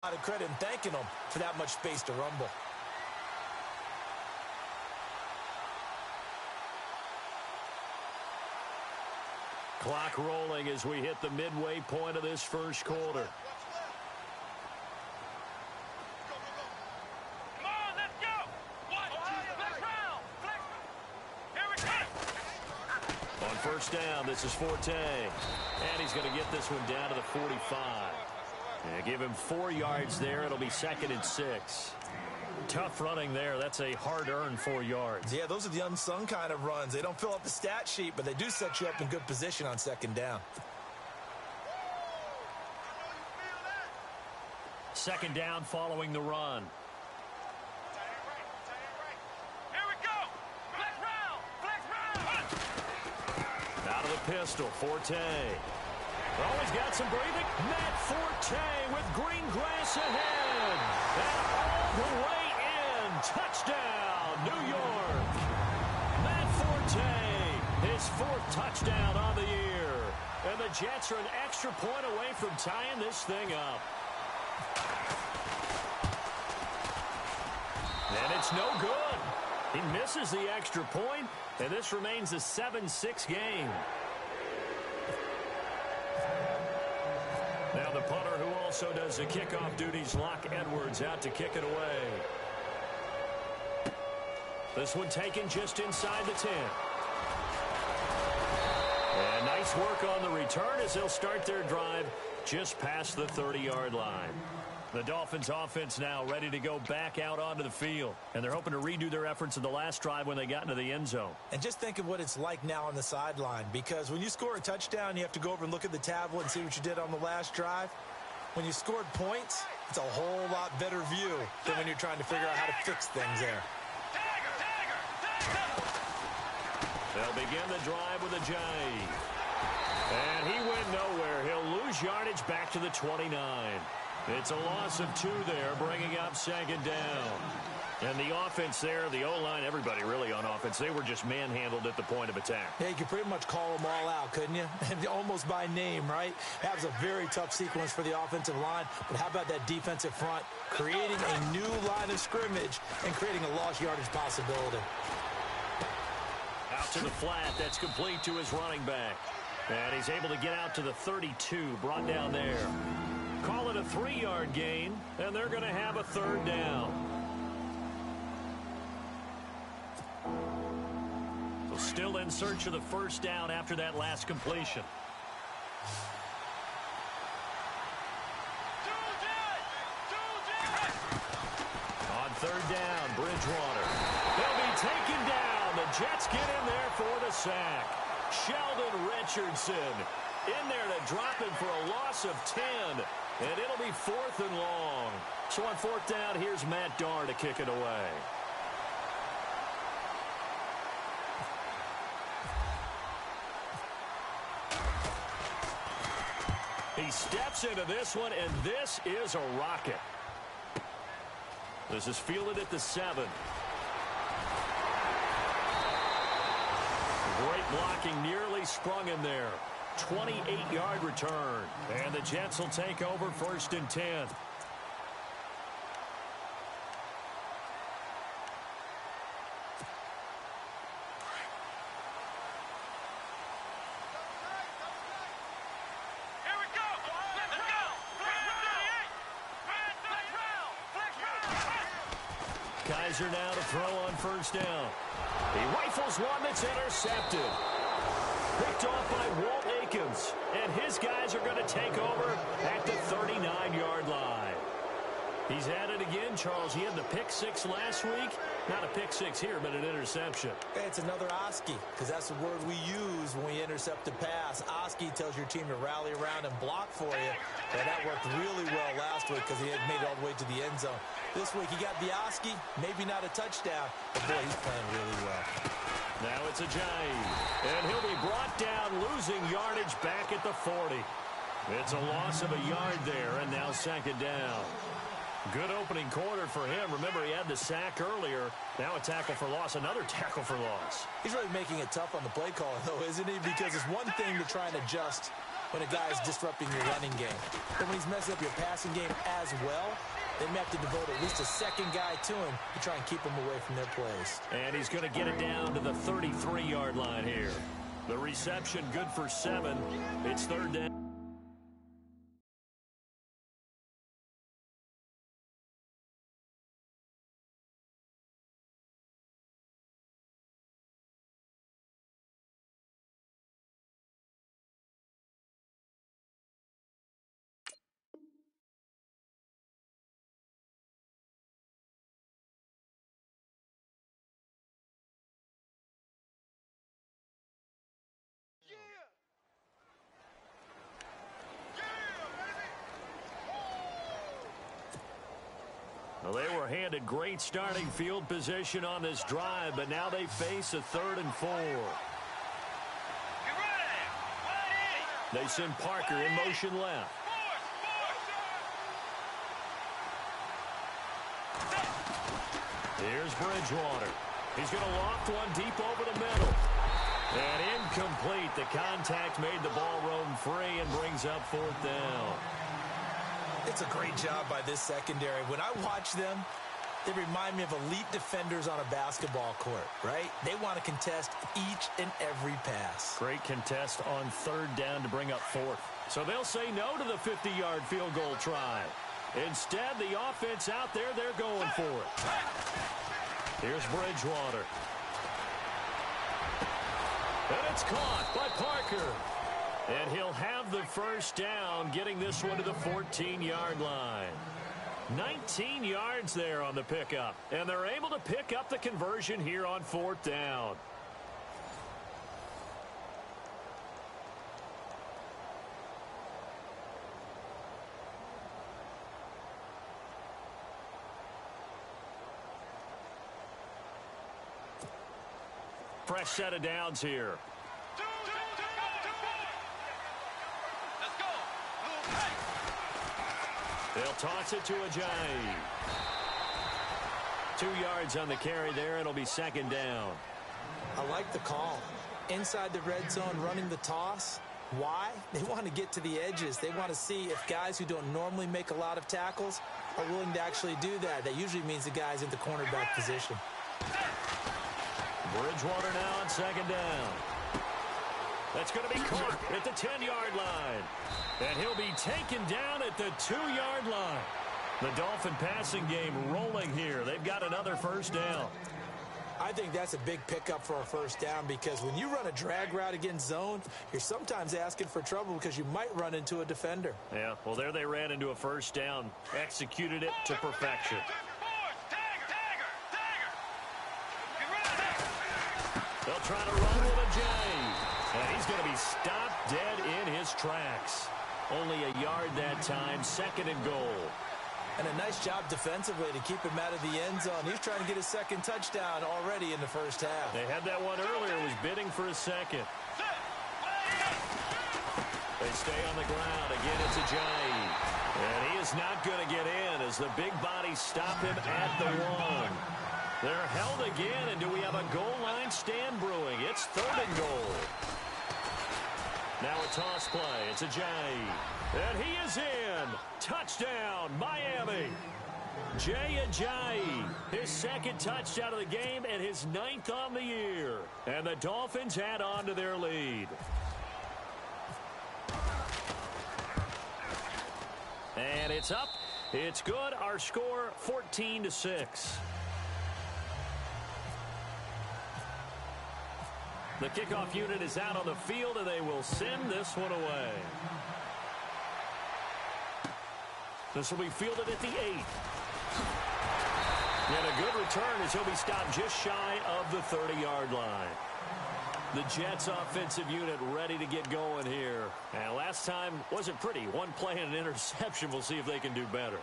A lot of credit in thanking them for that much space to rumble. Clock rolling as we hit the midway point of this first quarter. Come on, let's go! Flex round! Here we go! On first down, this is Forte. And he's going to get this one down to the 45. Yeah, give him 4 yards there. It'll be 2nd and 6. Tough running there. That's a hard-earned 4 yards. Yeah, those are the unsung kind of runs. They don't fill up the stat sheet, but they do set you up in good position on 2nd down. 2nd down following the run. Here we go! Flex round! Flex round! Out of the pistol, Forte. Oh, he's got some breathing. Matt Forte with green grass ahead. And all the way in. Touchdown, New York. Matt Forte, his 4th touchdown on the year. And the Jets are an extra point away from tying this thing up. And it's no good. He misses the extra point, and this remains a 7-6 game. Now the punter, who also does the kickoff duties, Locke Edwards, out to kick it away. This one taken just inside the 10. And nice work on the return as they'll start their drive just past the 30-yard line. The Dolphins offense now ready to go back out onto the field. And they're hoping to redo their efforts in the last drive when they got into the end zone. And just think of what it's like now on the sideline, because when you score a touchdown, you have to go over and look at the tablet and see what you did on the last drive. When you scored points, it's a whole lot better view than when you're trying to figure out how to fix things there. They'll begin the drive with a J. And he went nowhere. He'll lose yardage back to the 29. It's a loss of 2 there, bringing up 2nd down. And the offense there, the O-line, everybody really on offense, they were just manhandled at the point of attack. Yeah, you could pretty much call them all out, couldn't you? And almost by name, right? That was a very tough sequence for the offensive line. But how about that defensive front creating a new line of scrimmage and creating a lost yardage possibility? Out to the flat. That's complete to his running back. And he's able to get out to the 32, brought down there. Call it a 3-yard gain, and they're going to have a 3rd down. So still in search of the 1st down after that last completion. On 3rd down, Bridgewater. They'll be taken down. The Jets get in there for the sack. Sheldon Richardson in there to drop him for a loss of 10. And it'll be 4th and long. So on 4th down, here's Matt Darr to kick it away. He steps into this one, and this is a rocket. This is fielded at the 7. Great blocking, nearly sprung him there. 28-yard return. And the Jets will take over 1st and 10. Here we go! Let's go! Kaiser now to throw on 1st down. He rifles one that's intercepted. Picked off by Walt Aikens. And his guys are going to take over at the 39-yard line. He's at it again, Charles. He had the pick 6 last week. Not a pick 6 here, but an interception. Hey, it's another Oski, because that's the word we use when we intercept a pass. Oski tells your team to rally around and block for you. And that worked really well last week because he had made it all the way to the end zone. This week he got the Oski, maybe not a touchdown, but boy, he's playing really well. Now it's a Jay, and he'll be brought down, losing yardage back at the 40. It's a loss of a yard there, and now 2nd down. Good opening quarter for him. Remember, he had the sack earlier. Now a tackle for loss, another tackle for loss. He's really making it tough on the play caller, though, isn't he? Because it's one thing to try and adjust when a guy is disrupting your running game. But when he's messing up your passing game as well, they may have to devote at least a second guy to him to try and keep him away from their plays. And he's going to get it down to the 33-yard line here. The reception good for 7. It's third down. Well, they were handed great starting field position on this drive, but now they face a 3rd and 4. They send Parker in motion left. Here's Bridgewater. He's going to loft one deep over the middle. And incomplete. The contact made the ball roam free and brings up 4th down. It's a great job by this secondary. When I watch them, they remind me of elite defenders on a basketball court, right? They want to contest each and every pass. Great contest on 3rd down to bring up 4th. So they'll say no to the 50-yard field goal try. Instead, the offense out there, they're going for it. Here's Bridgewater. And it's caught by Parker. And he'll have the first down, getting this one to the 14-yard line. 19 yards there on the pickup. And they're able to pick up the conversion here on 4th down. Fresh set of downs here. They'll toss it to Ajayi. 2 yards on the carry there. It'll be 2nd down. I like the call. Inside the red zone, running the toss. Why? They want to get to the edges. They want to see if guys who don't normally make a lot of tackles are willing to actually do that. That usually means the guy's in the cornerback position. Bridgewater now on 2nd down. That's going to be caught at the 10-yard line. And he'll be taken down at the 2-yard line. The Dolphin passing game rolling here. They've got another first down. I think that's a big pickup for a first down because when you run a drag route against zone, you're sometimes asking for trouble because you might run into a defender. Yeah, well, there they ran into a first down. Executed it to perfection. They'll try to run with Ajayi. And he's going to be stopped dead in his tracks. Only a yard that time, 2nd and goal. And a nice job defensively to keep him out of the end zone. He's trying to get his 2nd touchdown already in the first half. They had that one earlier, was bidding for a 2nd. They stay on the ground. Again, it's Ajayi. And he is not going to get in as the big bodies stop him at the 1. They're held again, and do we have a goal line stand brewing? It's 3rd and goal. Now a toss play. It's Ajayi. And he is in. Touchdown, Miami. Jay Ajayi, his 2nd touchdown of the game and his 9th on the year. And the Dolphins add on to their lead. And it's up. It's good. Our score, 14-6. The kickoff unit is out on the field, and they will send this one away. This will be fielded at the 8. And a good return as he'll be stopped just shy of the 30-yard line. The Jets offensive unit ready to get going here. And last time wasn't pretty. One play and an interception. We'll see if they can do better.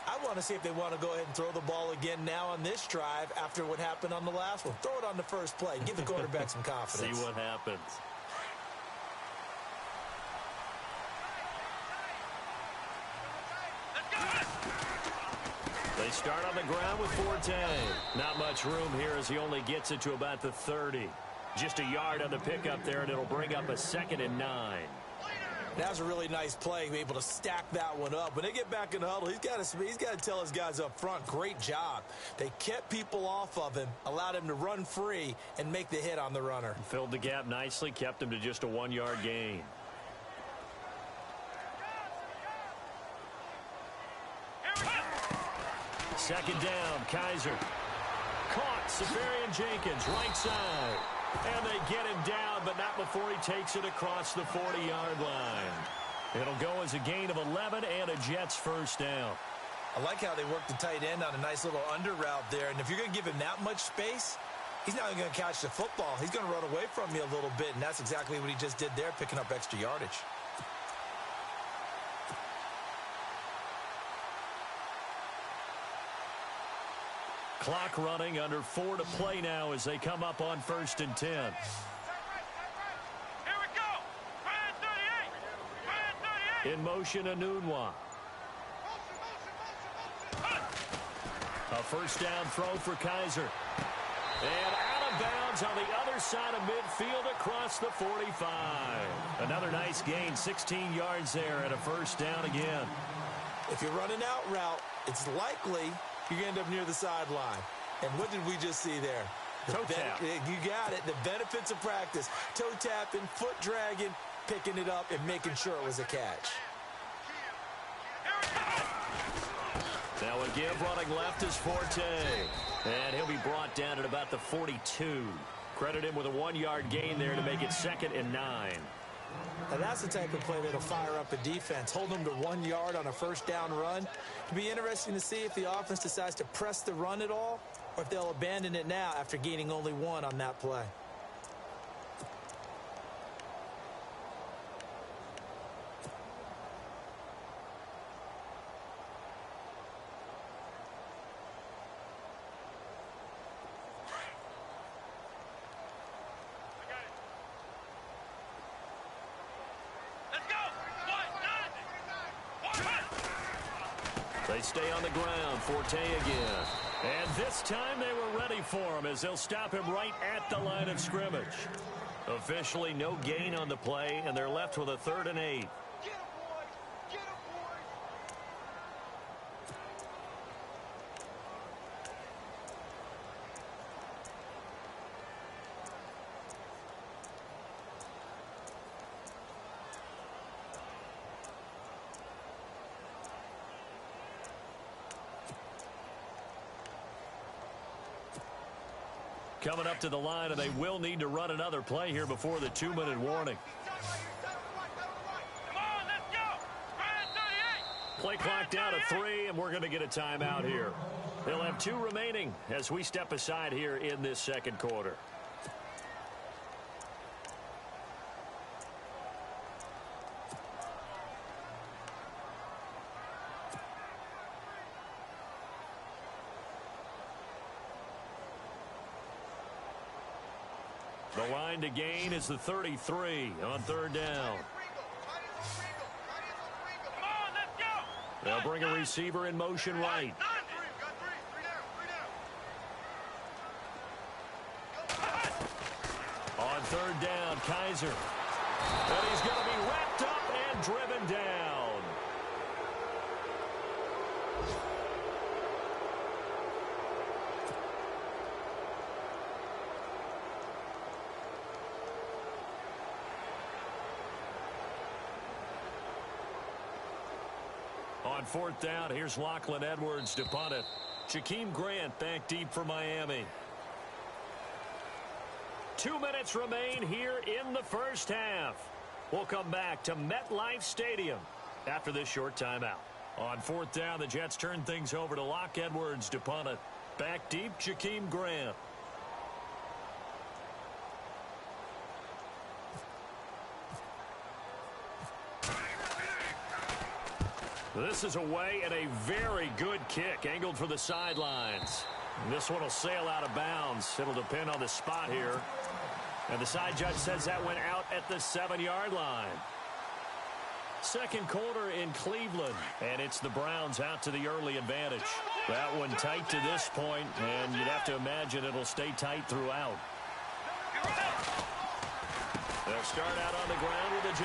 I want to see if they want to go ahead and throw the ball again now on this drive after what happened on the last one. Throw it on the first play. Give the quarterback some confidence. See what happens. They start on the ground with Forte. Not much room here as he only gets it to about the 30. Just a yard on the pickup there, and it'll bring up a 2nd and 9. That was a really nice play, able to stack that one up. When they get back in the huddle, he's got to tell his guys up front, great job. They kept people off of him, allowed him to run free and make the hit on the runner. Filled the gap nicely, kept him to just a 1-yard gain. Second down, Kaiser. Caught, Safarian Jenkins, right side. And they get him down, but not before he takes it across the 40-yard line. It'll go as a gain of 11 and a Jets first down. I like how they work the tight end on a nice little under route there. And if you're going to give him that much space, he's not even going to catch the football. He's going to run away from you a little bit, and that's exactly what he just did there, picking up extra yardage. Clock running, under 4 to play now as they come up on 1st and 10. Here we go. Brand 38. In motion, Anunwa. A first down throw for Kaiser. And out of bounds on the other side of midfield across the 45. Another nice gain, 16 yards there and a first down again. If you're running out route, it's likely you're going to end up near the sideline. And what did we just see there? Toe tap. You got it. The benefits of practice. Toe tapping, foot dragging, picking it up, and making sure it was a catch. Now a give running left is Forte. And he'll be brought down at about the 42. Credit him with a 1-yard gain there to make it 2nd and 9. Now that's the type of play that'll fire up a defense. Hold them to 1 yard on a first down run. It'll be interesting to see if the offense decides to press the run at all, or if they'll abandon it now after gaining only 1 on that play. They stay on the ground. Forte again. And this time they were ready for him as they'll stop him right at the line of scrimmage. Officially no gain on the play, and they're left with a 3rd and 8. Coming up to the line, and they will need to run another play here before the 2-minute warning. Come on, let's go. Brand 38. Play clock down to 3, and we're going to get a timeout here. They'll have 2 remaining as we step aside here in this second quarter. The line to gain is the 33 on 3rd down. Come on, let's go. They'll bring a receiver in motion right. On 3rd down, Kaiser. And he's going to be wrapped up and driven down. On 4th down, here's Lachlan Edwards to punt it. Jakeem Grant back deep for Miami. 2 minutes remain here in the first half. We'll come back to MetLife Stadium after this short timeout. On 4th down, the Jets turn things over to Lock Edwards to punt it. Back deep, Jakeem Grant. This is away and a very good kick, angled for the sidelines. This one will sail out of bounds. It'll depend on the spot here. And the side judge says that went out at the 7-yard line. Second quarter in Cleveland, and it's the Browns out to the early advantage. That one tight to this point, and you'd have to imagine it'll stay tight throughout. They'll start out on the ground with a J.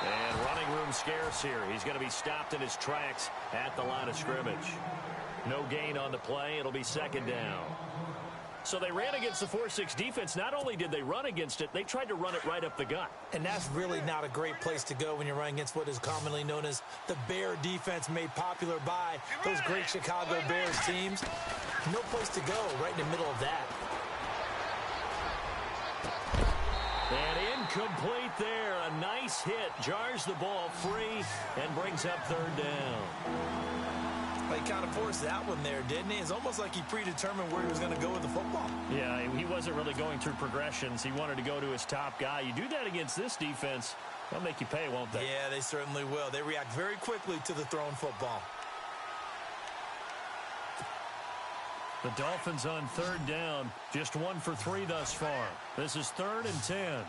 And running room scarce here. He's going to be stopped in his tracks at the line of scrimmage. No gain on the play. It'll be second down. So they ran against the 4-6 defense. Not only did they run against it, they tried to run it right up the gut. And that's really not a great place to go when you're running against what is commonly known as the Bear defense, made popular by those great Chicago Bears teams. No place to go right in the middle of that. And incomplete there. A nice hit. Jars the ball free and brings up third down. He kind of forced that one there, didn't he? It's almost like he predetermined where he was going to go with the football. Yeah, he wasn't really going through progressions. He wanted to go to his top guy. You do that against this defense, they'll make you pay, won't they? Yeah, they certainly will. They react very quickly to the thrown football. The Dolphins on third down, just 1 for 3 thus far. This is 3rd and 10.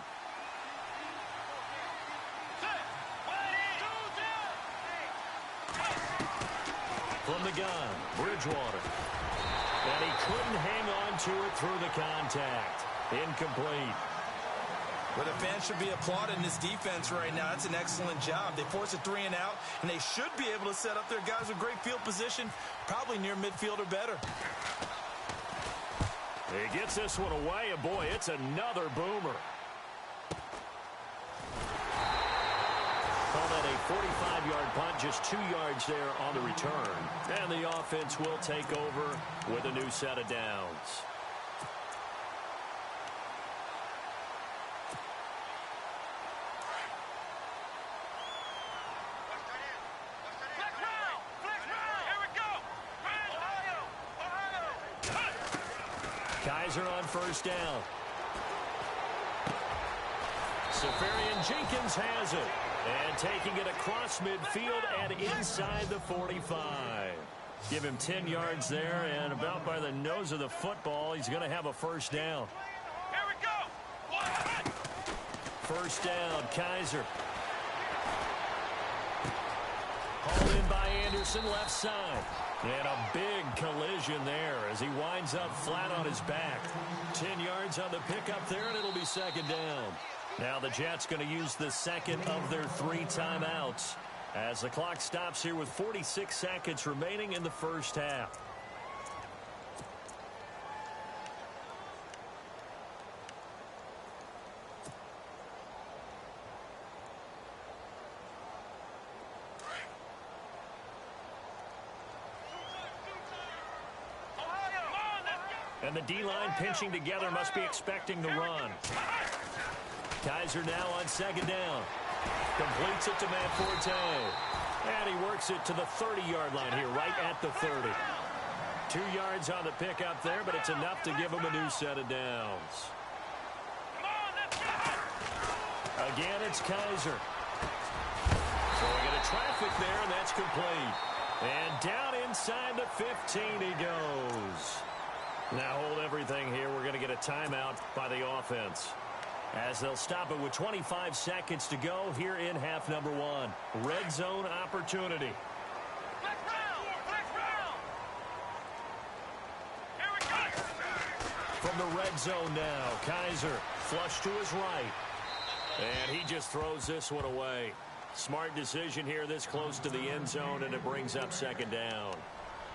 From the gun, Bridgewater. And he couldn't hang on to it through the contact. Incomplete. But the fans should be applauding this defense right now. That's an excellent job. They force a 3 and out, and they should be able to set up their guys with great field position, probably near midfield or better. He gets this one away, and boy, it's another boomer. Call that a 45-yard punt, just 2 yards there on the return. And the offense will take over with a new set of downs. Kaiser on first down. Safarian Jenkins has it. And taking it across midfield and inside the 45. Give him 10 yards there, and about by the nose of the football, he's going to have a first down. Here we go. First down, Kaiser. Hauled in by Anderson, left side. And a big collision there as he winds up flat on his back. 10 yards on the pickup there, and it'll be second down. Now the Jets going to use the second of their 3 timeouts as the clock stops here with 46 seconds remaining in the first half. And the D-line pinching together, must be expecting the run. Kaiser now on second down. Completes it to Matt Forte. And he works it to the 30-yard line here, right at the 30. 2 yards on the pickup there, but it's enough to give him a new set of downs. Again, it's Kaiser. Throwing into traffic there, and that's complete. And down inside the 15 he goes. Now hold everything here. We're going to get a timeout by the offense, as they'll stop it with 25 seconds to go here in half number 1. Red zone opportunity. From the red zone now, Kaiser flush to his right. And he just throws this one away. Smart decision here this close to the end zone, and it brings up second down.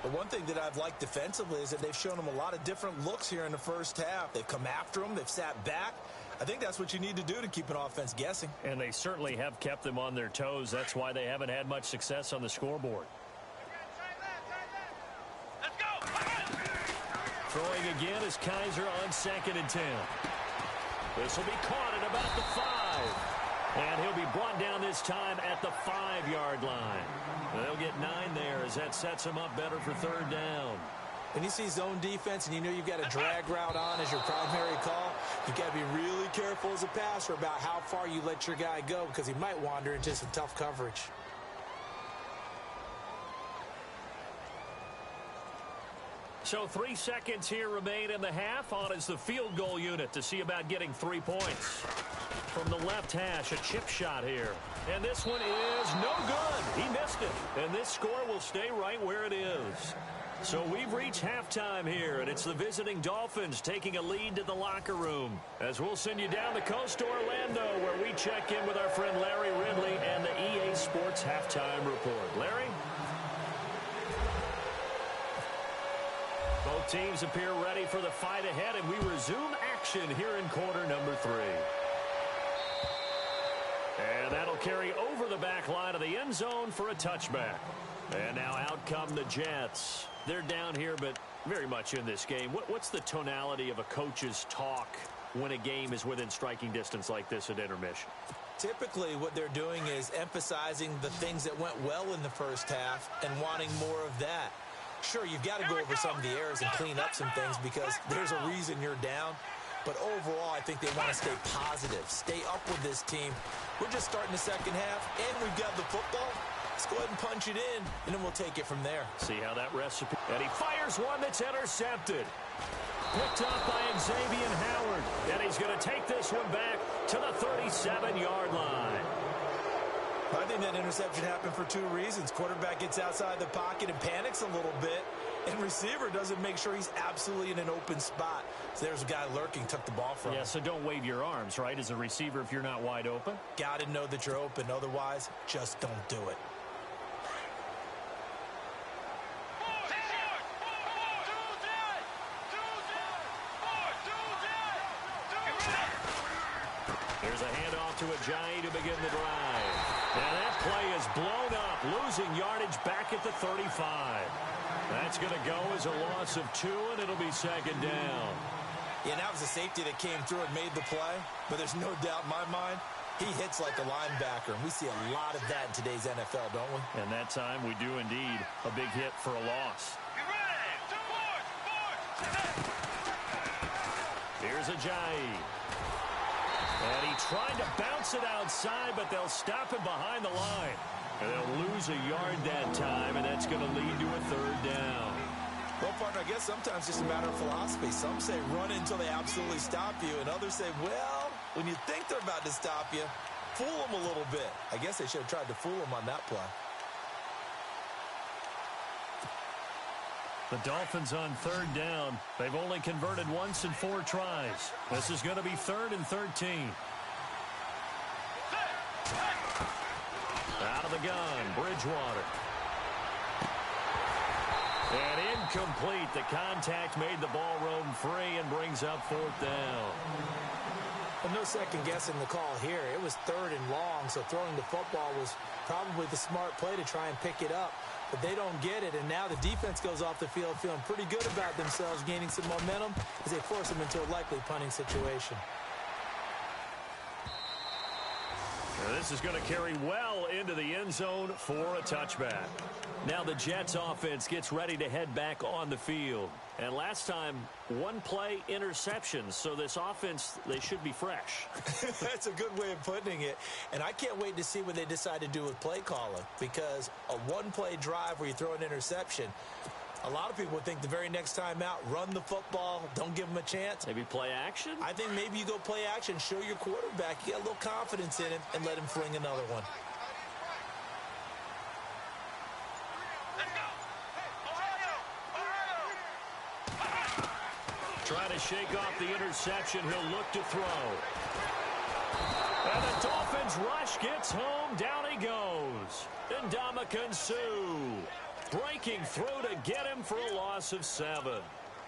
The one thing that I've liked defensively is that they've shown them a lot of different looks here in the first half. They've come after them. They've sat back. I think that's what you need to do to keep an offense guessing. And they certainly have kept them on their toes. That's why they haven't had much success on the scoreboard. Let's go. Throwing again is Kaiser on second and 10. This will be caught at about the 5. And he'll be brought down this time at the 5-yard line. They'll get 9 there as that sets him up better for third down. When you see zone defense and you know you've got a drag route on as your primary call, you've got to be really careful as a passer about how far you let your guy go, because he might wander into some tough coverage. So 3 seconds here remain in the half. On is the field goal unit to see about getting 3 points. From the left hash, a chip shot here. And this one is no good. He missed it. And this score will stay right where it is. So we've reached halftime here, and it's the visiting Dolphins taking a lead to the locker room. As we'll send you down the coast to Orlando, where we check in with our friend Larry Ridley and the EA Sports Halftime Report. Larry? Both teams appear ready for the fight ahead, and we resume action here in quarter number 3. And that'll carry over the back line of the end zone for a touchback. And now out come the Jets. They're down here, but very much in this game. What's the tonality of a coach's talk when a game is within striking distance like this at intermission? Typically, what they're doing is emphasizing the things that went well in the first half and wanting more of that. Sure, you've got to go over some of the errors and clean up some things because there's a reason you're down. But overall, I think they want to stay positive, stay up with this team. We're just starting the second half, and we've got the football. Let's go ahead and punch it in, and then we'll take it from there. See how that recipe... And he fires one that's intercepted. Picked up by Xavier Howard. And he's going to take this one back to the 37-yard line. I think that interception happened for 2 reasons. Quarterback gets outside the pocket and panics a little bit, and receiver doesn't make sure he's absolutely in an open spot. So there's a guy lurking, took the ball from him. Yeah, so don't wave your arms, right, as a receiver if you're not wide open. Got to know that you're open. Otherwise, just don't do it. Here's a handoff to Ajayi to begin the drive. And that play is blown up, losing yardage back at the 35. That's going to go as a loss of 2, and it'll be second down. Yeah, that was a safety that came through and made the play. But there's no doubt in my mind, he hits like a linebacker. And we see a lot of that in today's NFL, don't we? And that time we do indeed. A big hit for a loss. Here's Ajayi. And he tried to bounce it outside, but they'll stop him behind the line. And they'll lose a yard that time, and that's going to lead to a third down. Well, partner, I guess sometimes it's just a matter of philosophy. Some say run until they absolutely stop you, and others say, well, when you think they're about to stop you, fool them a little bit. I guess they should have tried to fool them on that play. The Dolphins on third down. They've only converted once in 4 tries. This is going to be 3rd and 13. Out of the gun, Bridgewater. And incomplete. The contact made the ball roam free and brings up 4th down. Well, no second guessing the call here. It was 3rd and long, so throwing the football was probably the smart play to try and pick it up. But they don't get it, and now the defense goes off the field feeling pretty good about themselves, gaining some momentum as they force them into a likely punting situation. Now this is going to carry well into the end zone for a touchback. Now the Jets offense gets ready to head back on the field. And last time, 1 play interceptions. So this offense, they should be fresh. That's a good way of putting it. And I can't wait to see what they decide to do with play calling. Because a 1-play drive where you throw an interception, a lot of people would think the very next time out, run the football, don't give them a chance. Maybe play action? I think maybe you go play action, show your quarterback, you get a little confidence in him, and let him fling another one. Trying to shake off the interception. He'll look to throw. And the Dolphins rush gets home. Down he goes. Ndamukong Suh breaking through to get him for a loss of 7.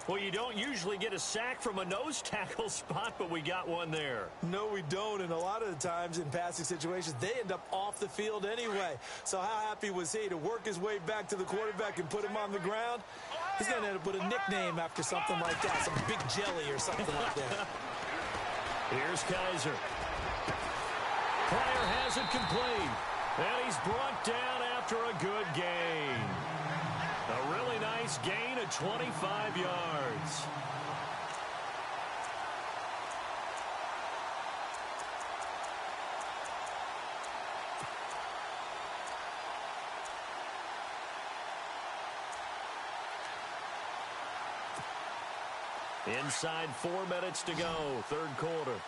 Well, you don't usually get a sack from a nose tackle spot, but we got one there. No, we don't, and a lot of the times in passing situations, they end up off the field anyway. So how happy was he to work his way back to the quarterback and put him on the ground? He's going to end up with a nickname after something like that, some big jelly or something like that. Here's Kaiser. Player has it complete, and he's brought down after a good gain. A really nice gain of 25 yards. Inside 4 minutes to go, 3rd quarter.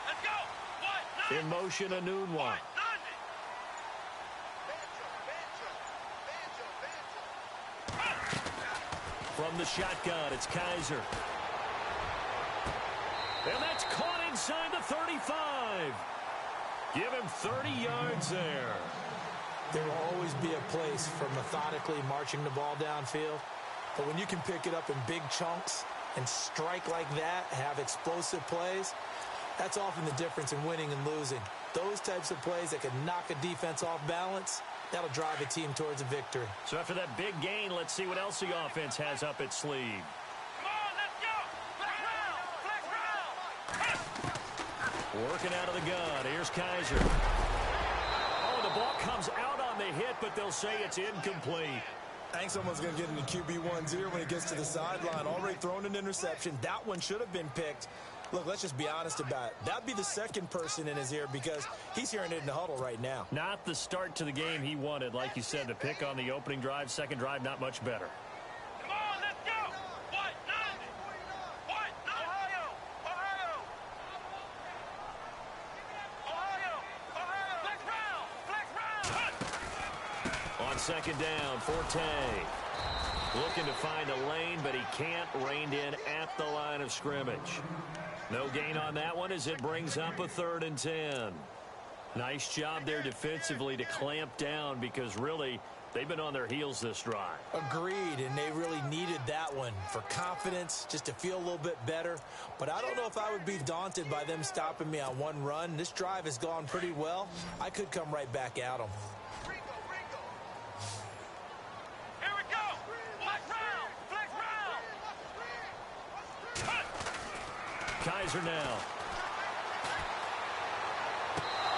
Let's go. In motion, Anunwa. From the shotgun, it's Kaiser. And that's caught inside the 35. Give him 30 yards there. There will always be a place for methodically marching the ball downfield. But when you can pick it up in big chunks and strike like that, have explosive plays, that's often the difference in winning and losing. Those types of plays that can knock a defense off balance, that'll drive a team towards a victory. So after that big gain, let's see what else the offense has up its sleeve. Come on, let's go! Flex round! Working out of the gun. Here's Kaiser. Oh, the ball comes out on the hit, but they'll say it's incomplete. I think someone's going to get into QB1-0 when he gets to the sideline. Already thrown an interception. That one should have been picked. Look, let's just be honest about it. That'd be the second person in his ear because he's hearing it in the huddle right now. Not the start to the game he wanted. Like you said, the pick on the opening drive, second drive, not much better. Come on, let's go! What? What? Ohio! Flex round! On second down, Forte. Looking to find a lane, but he can't. Reined in at the line of scrimmage. No gain on that one as it brings up a 3rd and 10. Nice job there defensively to clamp down because really they've been on their heels this drive. Agreed, and they really needed that one for confidence, just to feel a little bit better. But I don't know if I would be daunted by them stopping me on one run. This drive has gone pretty well. I could come right back at them. Here we go! Flex round! Kaiser now.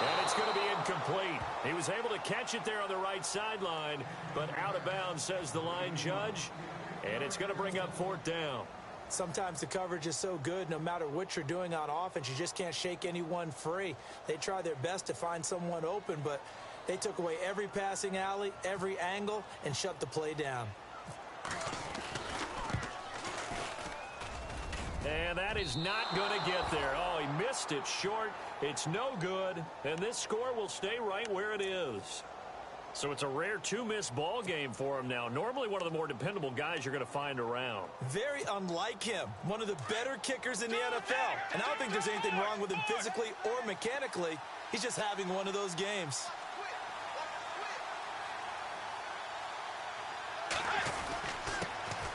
And it's going to be incomplete. He was able to catch it there on the right sideline, but out of bounds, says the line judge. And it's going to bring up 4th down. Sometimes the coverage is so good, no matter what you're doing on offense, you just can't shake anyone free. They try their best to find someone open, but they took away every passing alley, every angle, and shut the play down. And that is not going to get there. Oh, he missed it short. It's no good. And this score will stay right where it is. So it's a rare 2-miss ball game for him now. Normally one of the more dependable guys you're going to find around. Very unlike him. One of the better kickers in the NFL. And I don't think there's anything wrong with him physically or mechanically. He's just having one of those games.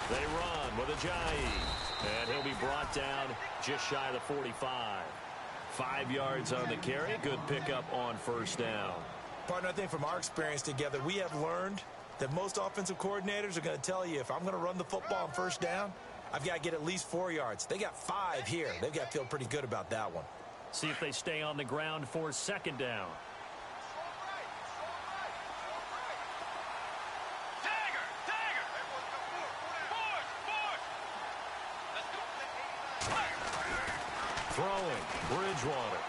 They run with Ajayi. And he'll be brought down just shy of the 45. 5 yards on the carry. Good pickup on 1st down. Partner, I think from our experience together, we have learned that most offensive coordinators are going to tell you, if I'm going to run the football on 1st down, I've got to get at least 4 yards. They got 5 here. They've got to feel pretty good about that one. See if they stay on the ground for 2nd down. Throwing, Bridgewater.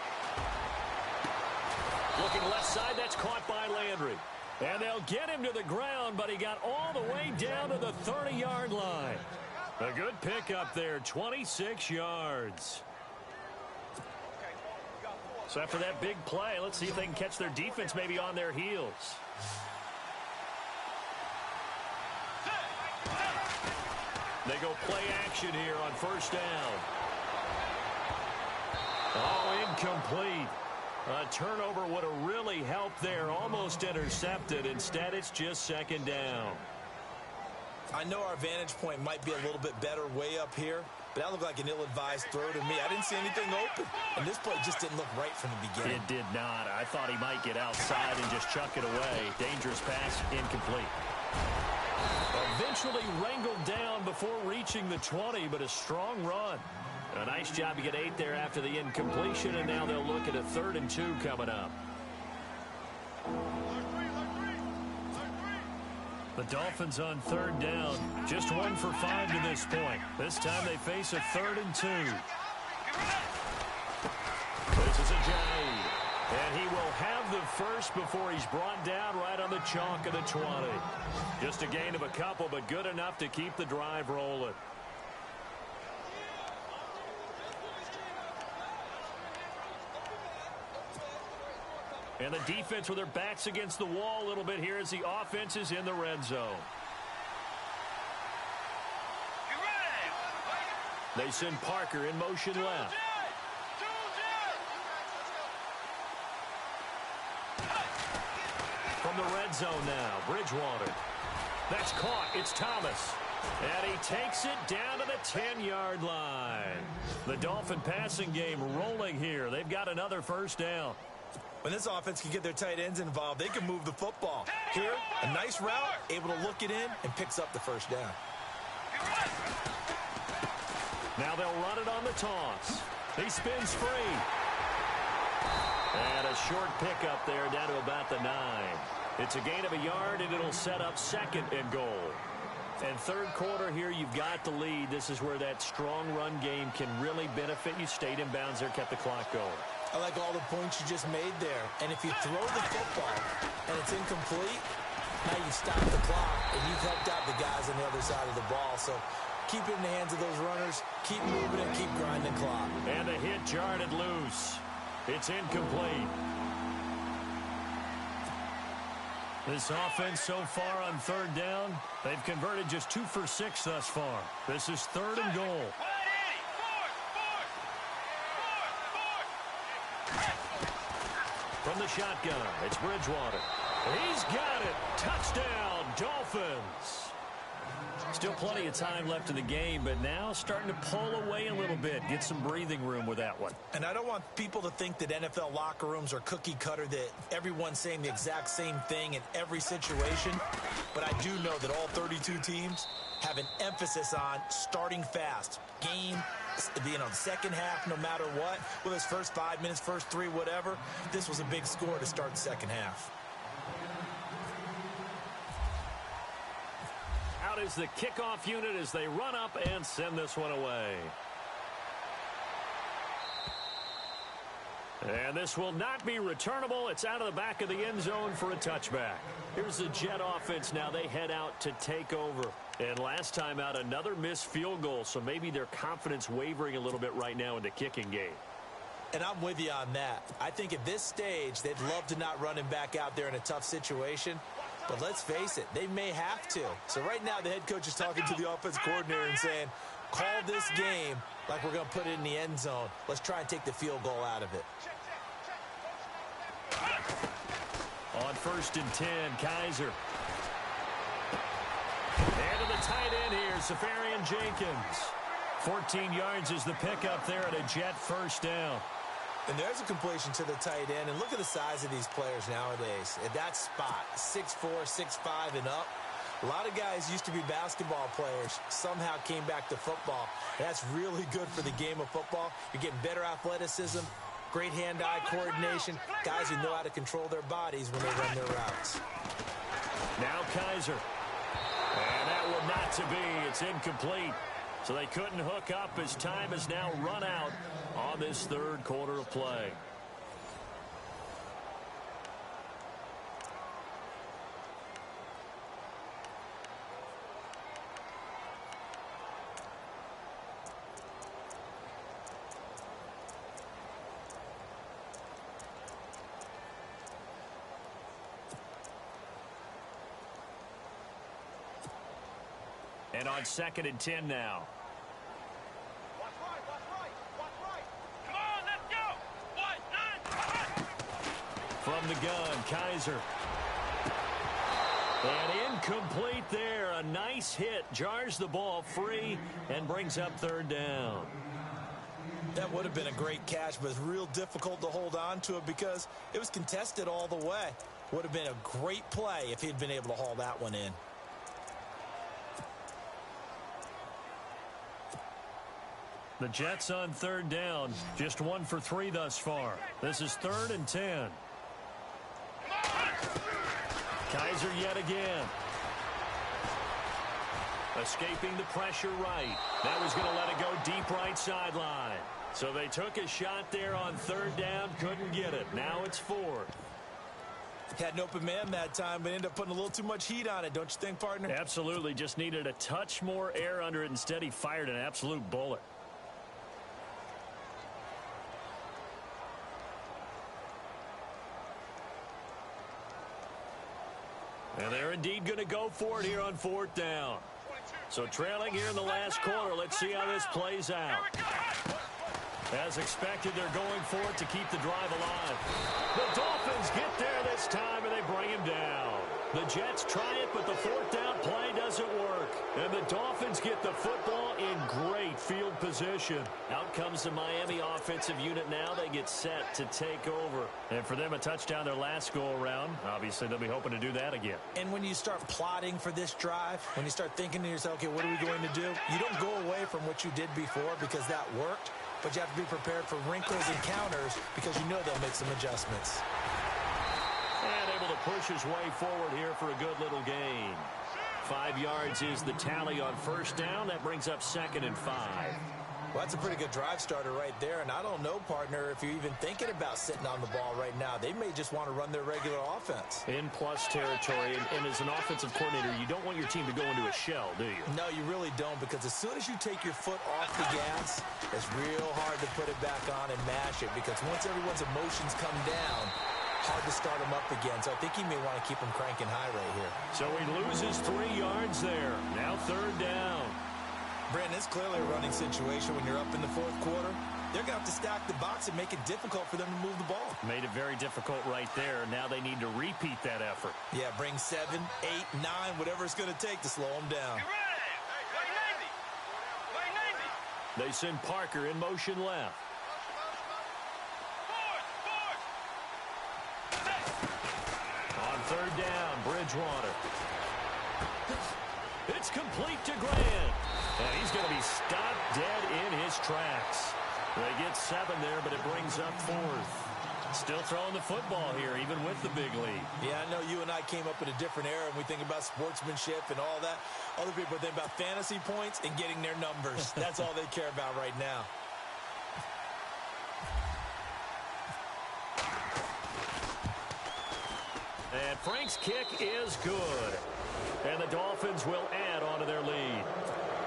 Looking left side, that's caught by Landry. And they'll get him to the ground, but he got all the way down to the 30-yard line. A good pickup there, 26 yards. So after that big play, let's see if they can catch their defense maybe on their heels. They go play action here on 1st down. Oh, incomplete. A turnover would have really helped there. Almost intercepted. Instead, it's just 2nd down. I know our vantage point might be a little bit better way up here, but that looked like an ill-advised throw to me. I didn't see anything open, and this play just didn't look right from the beginning. It did not. I thought he might get outside and just chuck it away. Dangerous pass, incomplete. Eventually wrangled down before reaching the 20, but a strong run. A nice job to get 8 there after the incompletion, and now they'll look at a 3rd and 2 coming up. The Dolphins on 3rd down, just 1 for 5 to this point. This time they face a 3rd and 2. This is Ajayi, and he will have the first before he's brought down right on the chalk of the 20. Just a gain of a couple, but good enough to keep the drive rolling. And the defense with their backs against the wall a little bit here as the offense is in the red zone. They send Parker in motion left. From the red zone now, Bridgewater. That's caught. It's Thomas. And he takes it down to the 10-yard line. The Dolphin passing game rolling here. They've got another first down. When this offense can get their tight ends involved, they can move the football. Here, a nice route, able to look it in, and picks up the first down. Now they'll run it on the toss. He spins free. And a short pickup there down to about the 9. It's a gain of a yard, and it'll set up second and goal. And third quarter here, you've got the lead. This is where that strong run game can really benefit you. Stayed in bounds there, kept the clock going. I like all the points you just made there. And if you throw the football and it's incomplete, now you stop the clock, and you've helped out the guys on the other side of the ball. So keep it in the hands of those runners. Keep moving and keep grinding clock. And the hit jarred it loose. It's incomplete. This offense so far on third down, they've converted just 2 for 6 thus far. This is third and goal. From the shotgun, it's Bridgewater. He's got it. Touchdown, Dolphins. Still plenty of time left in the game, but now starting to pull away a little bit. Get some breathing room with that one. And I don't want people to think that NFL locker rooms are cookie cutter, that everyone's saying the exact same thing in every situation. But I do know that all 32 teams have an emphasis on starting fast. Game, second half, no matter what. Whether it's first 5 minutes, first 3, whatever. This was a big score to start the second half. Out is the kickoff unit as they run up and send this one away. And this will not be returnable. It's out of the back of the end zone for a touchback. Here's the Jet offense now. They head out to take over. And last time out, another missed field goal, so maybe their confidence wavering a little bit right now in the kicking game. And I'm with you on that. I think at this stage, they'd love to not run him back out there in a tough situation. But let's face it, they may have to. So right now, the head coach is talking to the offense coordinator and saying, call this game like we're going to put it in the end zone. Let's try and take the field goal out of it. On 1st and 10, Kaiser. And to the tight end here, Safarian Jenkins. 14 yards is the pickup there at a Jet first down. And there's a completion to the tight end. And look at the size of these players nowadays. At that spot, 6'4", 6'5", and up. A lot of guys used to be basketball players, somehow came back to football. That's really good for the game of football. You're getting better athleticism, great hand-eye coordination, guys who know how to control their bodies when they run their routes. Now Kaiser. And that one not to be. It's incomplete. So they couldn't hook up as time has now run out on this third quarter of play. And on 2nd and 10 now. Come on, let's go. From the gun, Kaiser. And incomplete there. A nice hit. Jars the ball free and brings up third down. That would have been a great catch, but it's real difficult to hold on to it because it was contested all the way. Would have been a great play if he'd been able to haul that one in. The Jets on third down. Just 1 for 3 thus far. This is 3rd and 10. Kaiser yet again. Escaping the pressure right. That was going to let it go deep right sideline. So they took a shot there on third down. Couldn't get it. Now it's 4th. Had an open man that time, but ended up putting a little too much heat on it, don't you think, partner? Absolutely. Just needed a touch more air under it. Instead, he fired an absolute bullet. And they're indeed going to go for it here on 4th down. So trailing here in the last quarter. Let's see how this plays out. As expected, they're going for it to keep the drive alive. The Dolphins get there this time, and they bring him down. The Jets try it, but the fourth down play doesn't work. And the Dolphins get the football in great field position. Out comes the Miami offensive unit now. They get set to take over. And for them, a touchdown their last go-around. Obviously, they'll be hoping to do that again. And when you start plotting for this drive, when you start thinking to yourself, okay, what are we going to do? You don't go away from what you did before because that worked, but you have to be prepared for wrinkles and counters because you know they'll make some adjustments. And able to push his way forward here for a good little gain. 5 yards is the tally on first down. That brings up 2nd and 5. Well, that's a pretty good drive starter right there. And I don't know, partner, if you're even thinking about sitting on the ball right now. They may just want to run their regular offense. In plus territory. And as an offensive coordinator, you don't want your team to go into a shell, do you? No, you really don't, because as soon as you take your foot off the gas, it's real hard to put it back on and mash it, because once everyone's emotions come down, hard to start them up again. So I think he may want to keep them cranking high right here. So he loses 3 yards there. Now 3rd down. Brandon, it's clearly a running situation when you're up in the 4th quarter. They're going to have to stack the box and make it difficult for them to move the ball. Made it very difficult right there. Now they need to repeat that effort. Yeah, bring 7, 8, 9, whatever it's going to take to slow them down. They send Parker in motion left. On 3rd down, Bridgewater. It's complete to Grant. And he's going to be stopped dead in his tracks. They get 7 there, but it brings up 4th. Still throwing the football here, even with the big lead. Yeah, I know you and I came up in a different era, and we think about sportsmanship and all that. Other people think about fantasy points and getting their numbers. That's all they care about right now. And Frank's kick is good. And the Dolphins will add on to their lead.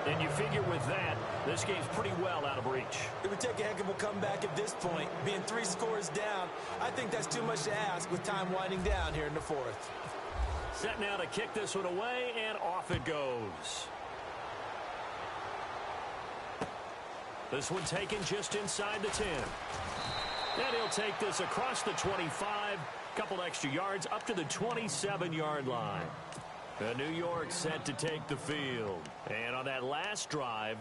And you figure with that, this game's pretty well out of reach. It would take a heck of a comeback at this point. Being 3 scores down, I think that's too much to ask with time winding down here in the 4th. Set now to kick this one away, and off it goes. This one taken just inside the 10. And he'll take this across the 25, couple extra yards up to the 27-yard line. New York set to take the field. And on that last drive,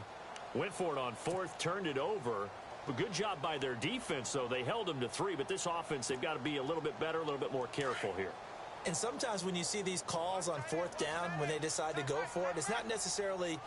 went for it on 4th, turned it over. A good job by their defense, though. They held them to 3, but this offense, they've got to be a little bit better, a little bit more careful here. And sometimes when you see these calls on 4th down, when they decide to go for it, it's not necessarily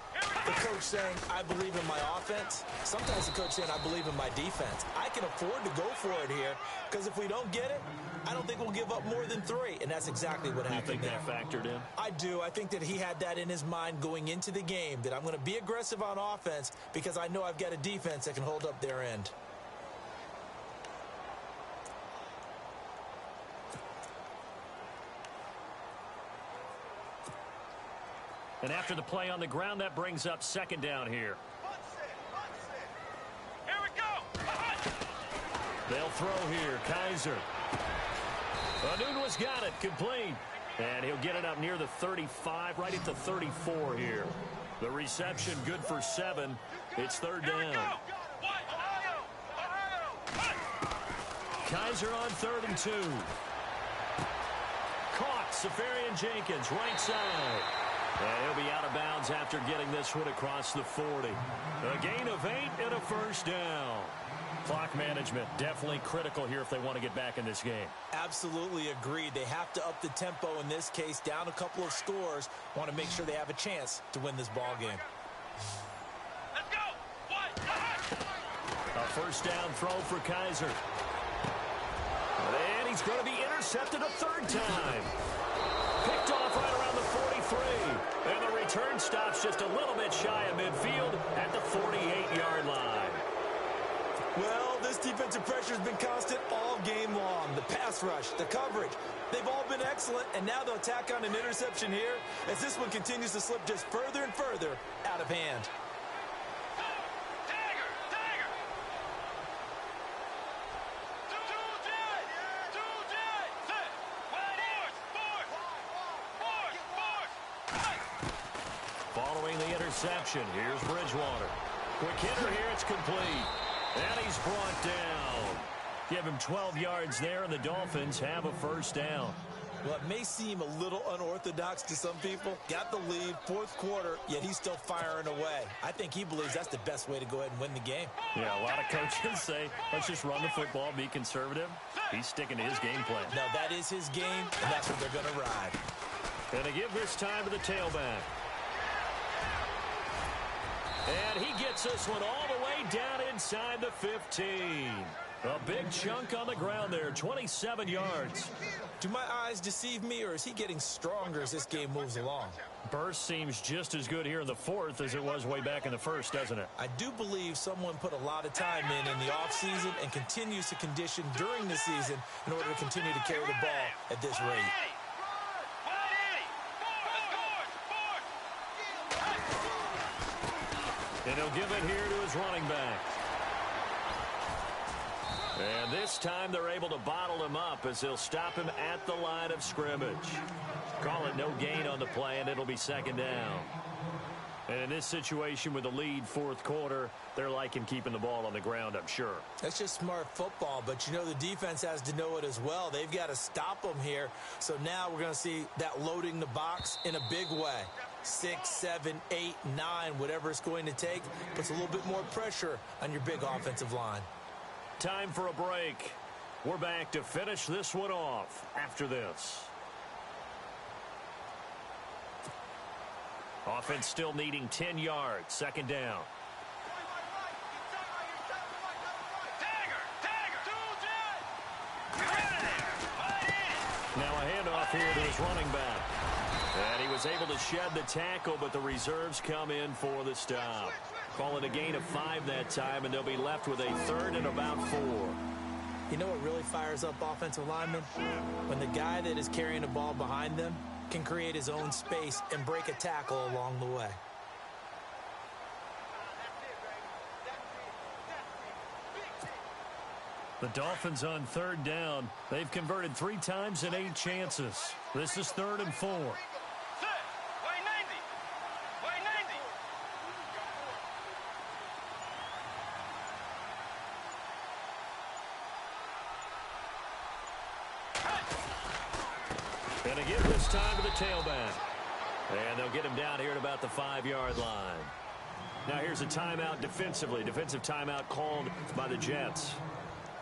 the coach saying, I believe in my offense. Sometimes the coach saying, I believe in my defense. I can afford to go for it here, because if we don't get it, I don't think we'll give up more than 3. And that's exactly what happened there. You think that factored in? I do. I think that he had that in his mind going into the game, that I'm going to be aggressive on offense because I know I've got a defense that can hold up their end. And after the play on the ground, that brings up 2nd down here. Here we go. They'll throw here. Kaiser. Anunwa's got it. Complete. And he'll get it up near the 35, right at the 34 here. The reception good for 7. It's 3rd down. Kaiser on 3rd and 2. Caught. Safarian Jenkins, right side. And he'll be out of bounds after getting this one across the 40. A gain of 8 and a 1st down. Clock management definitely critical here if they want to get back in this game. Absolutely agreed. They have to up the tempo in this case, down a couple of scores. Want to make sure they have a chance to win this ball game. Let's go. A 1st down throw for Kaiser. And he's going to be intercepted a 3rd time. Picked off right around the 43. And the return stops just a little bit shy of midfield at the 48-yard line. Well, this defensive pressure has been constant all game long. The pass rush, the coverage, they've all been excellent, and now they'll tack on an interception here as this one continues to slip just further and further out of hand. reception. Here's Bridgewater. Quick hitter here. It's complete. And he's brought down. Give him 12 yards there, and the Dolphins have a first down. Well, it may seem a little unorthodox to some people. Got the lead, fourth quarter, yet he's still firing away. I think he believes that's the best way to go ahead and win the game. Yeah, a lot of coaches say, let's just run the football, be conservative. He's sticking to his game plan. No, that is his game, and that's what they're going to ride. And they give this time to the tailback. And he gets this one all the way down inside the 15. A big chunk on the ground there, 27 yards. Do my eyes deceive me, or is he getting stronger as this game moves along? Burst seems just as good here in the fourth as it was way back in the first, doesn't it? I do believe someone put a lot of time in the offseason and continues to condition during the season in order to continue to carry the ball at this rate. And he'll give it here to his running back. And this time they're able to bottle him up as they'll stop him at the line of scrimmage. Call it no gain on the play, and it'll be second down. And in this situation with the lead fourth quarter, they're liking keeping the ball on the ground, I'm sure. That's just smart football, but you know the defense has to know it as well. They've got to stop them here. So now we're going to see that loading the box in a big way. 6, 7, 8, 9, whatever it's going to take, puts a little bit more pressure on your big offensive line. Time for a break. We're back to finish this one off after this. Offense still needing 10 yards. Second down. Now a handoff here to his running back. And he was able to shed the tackle, but the reserves come in for the stop. Call it a gain of 5 that time, and they'll be left with a third and about 4. You know what really fires up offensive linemen? When the guy that is carrying the ball behind them can create his own space and break a tackle along the way. The Dolphins on third down. They've converted 3 times in 8 chances. This is 3rd and 4. And again this time to the tailback. And they'll get him down here at about the 5-yard line. Now here's a timeout defensively. Defensive timeout called by the Jets.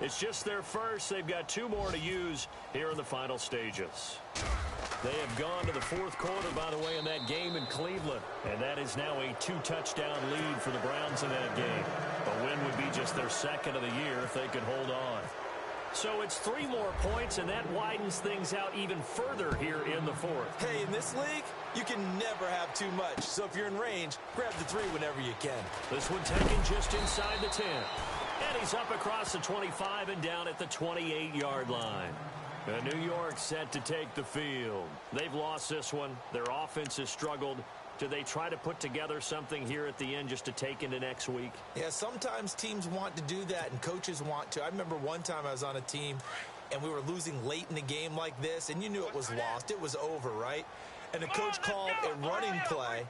It's just their first. They've got 2 more to use here in the final stages. They have gone to the fourth quarter, by the way, in that game in Cleveland. And that is now a 2-touchdown lead for the Browns in that game. A win would be just their second of the year if they could hold on. So it's 3 more points, and that widens things out even further here in the fourth. Hey, in this league, you can never have too much. So if you're in range, grab the 3 whenever you can. This one taken just inside the 10. And he's up across the 25 and down at the 28-yard line. And New York set to take the field. They've lost this one. Their offense has struggled. Do they try to put together something here at the end just to take into next week? Yeah, sometimes teams want to do that, and coaches want to. I remember one time I was on a team, and we were losing late in the game like this, and you knew it was lost. It was over, right? And the coach called a running play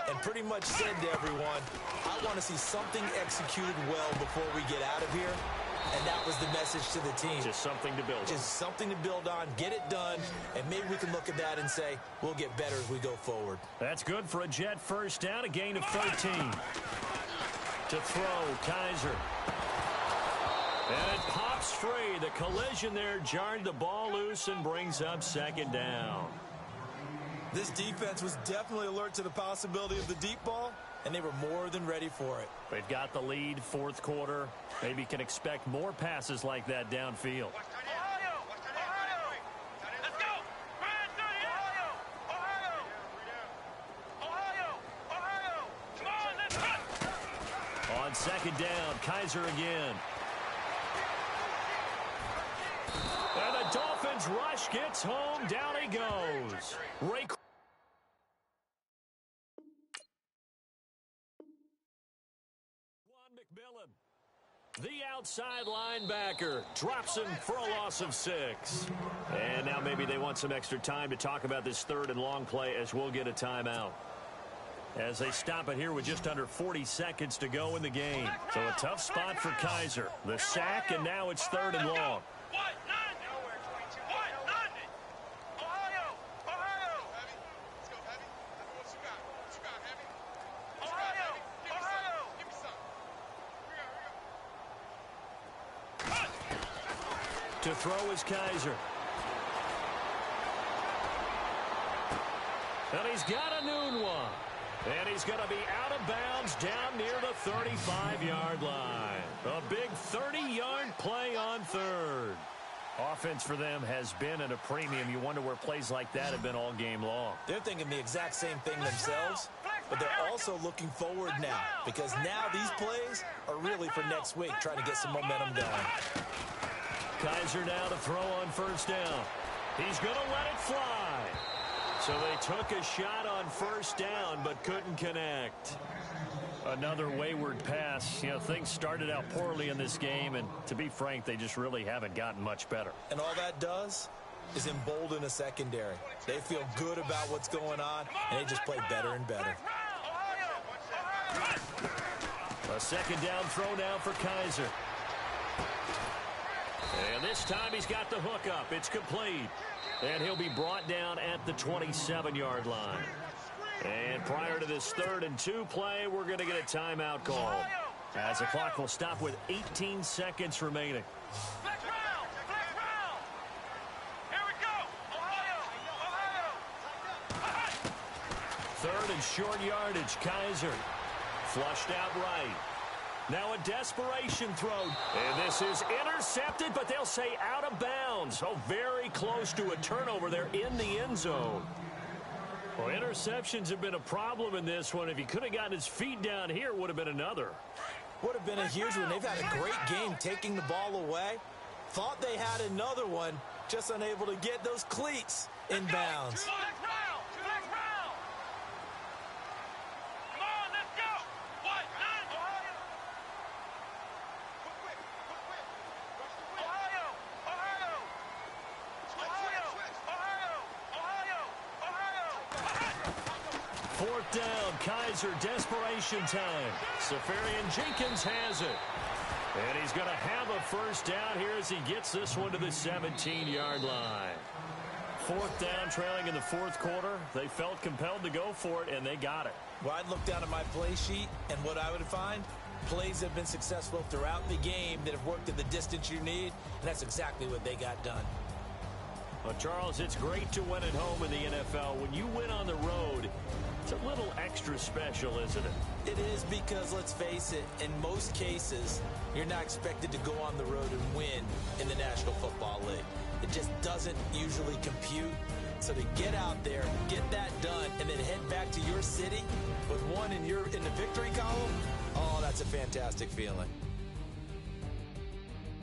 and pretty much said to everyone, I want to see something executed well before we get out of here. And that was the message to the team. Just something to build on. Just something to build on, get it done, and maybe we can look at that and say, we'll get better as we go forward. That's good for a Jet first down, a gain of 13. To throw, Kaiser. And it pops free. The collision there jarred the ball loose and brings up second down. This defense was definitely alert to the possibility of the deep ball, and they were more than ready for it. They've got the lead, fourth quarter. Maybe can expect more passes like that downfield. On second down, Kaiser again. And the Dolphins rush gets home. Down he goes. Ray McMillan, the outside linebacker, drops him for a loss of 6. And now maybe they want some extra time to talk about this third and long play as we'll get a timeout. as they stop it here with just under 40 seconds to go in the game. So a tough spot for Kaiser. The sack, and now it's 3rd and long. To throw is Kaiser. And he's got a noon one. And he's going to be out of bounds down near the 35-yard line. A big 30-yard play on 3rd. Offense for them has been at a premium. You wonder where plays like that have been all game long. They're thinking the exact same thing themselves, but they're also looking forward now, because now these plays are really for next week, trying to get some momentum going. Kaiser now to throw on 1st down. He's going to let it fly. So they took a shot on 1st down, but couldn't connect. Another wayward pass. You know, things started out poorly in this game, and to be frank, they just really haven't gotten much better. And all that does is embolden a secondary. They feel good about what's going on, and they just play better and better. A 2nd down throw now for Kaiser. And this time he's got the hook up. It's complete. And he'll be brought down at the 27-yard line. And prior to this 3rd and 2 play, we're going to get a timeout call, as the clock will stop with 18 seconds remaining. Here we go. Ohio. 3rd and short yardage. Kaiser flushed out right. Now a desperation throw. And this is intercepted, but they'll say out of bounds. Oh, very close to a turnover there in the end zone. Well, interceptions have been a problem in this one. If he could have gotten his feet down here, it would have been another. Would have been a huge one. They've had a great game taking the ball away. Thought they had another one, just unable to get those cleats in bounds. Down, Kaiser, desperation time. Safarian Jenkins has it. And he's going to have a 1st down here as he gets this one to the 17-yard line. 4th down, trailing in the 4th quarter. They felt compelled to go for it, and they got it. Well, I'd look down at my play sheet, and what I would find, plays have been successful throughout the game that have worked at the distance you need, and that's exactly what they got done. Well, Charles, it's great to win at home in the NFL. When you win on the road, it's a little extra special, isn't it? It is, because, let's face it, in most cases, you're not expected to go on the road and win in the National Football League. It just doesn't usually compute. So to get out there, get that done, and then head back to your city with one in the victory column, oh, that's a fantastic feeling.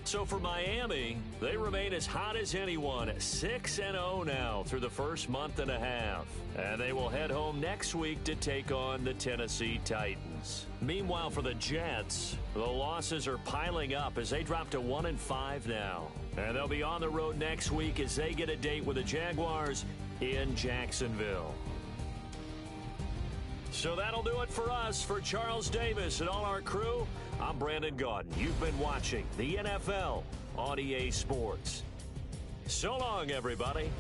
So for Miami, they remain as hot as anyone, 6-0 now through the first month and a half. And they will head home next week to take on the Tennessee Titans. Meanwhile, for the Jets, the losses are piling up as they drop to 1-5 now. And they'll be on the road next week as they get a date with the Jaguars in Jacksonville. So that'll do it for us. For Charles Davis and all our crew, I'm Brandon Gaudin. You've been watching the NFL on EA Sports. So long, everybody.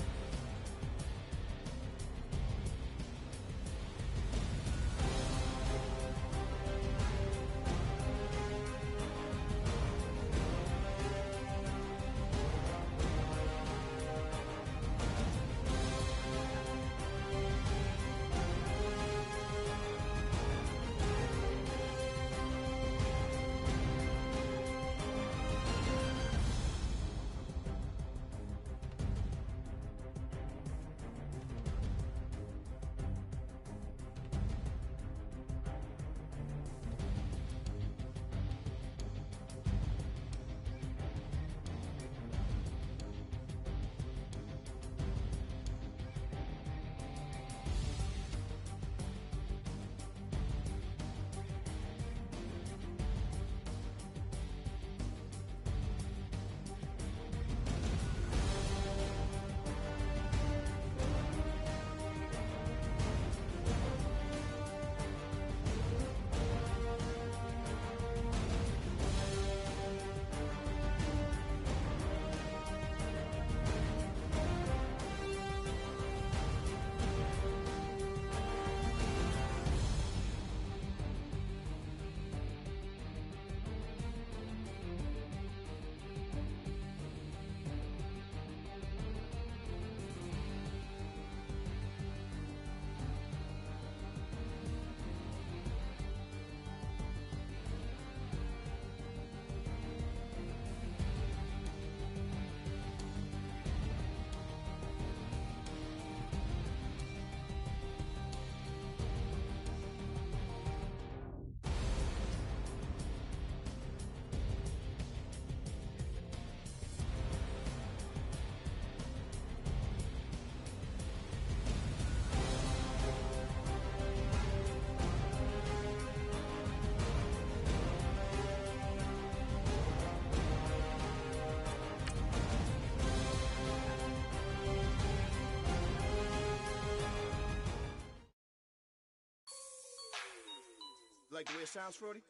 like the way it sounds, Frody?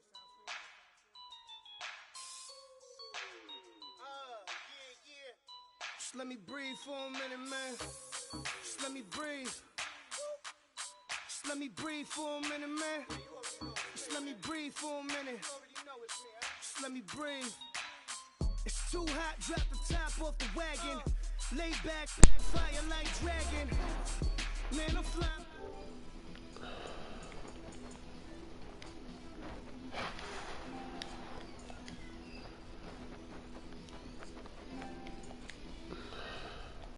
Just let me breathe for a minute, man. Just let me breathe. Just let me breathe for a minute, man. Just let me breathe for a minute. Just let me breathe. It's too hot, drop the top off the wagon. Lay back, fire like dragon. Man, I'm flying.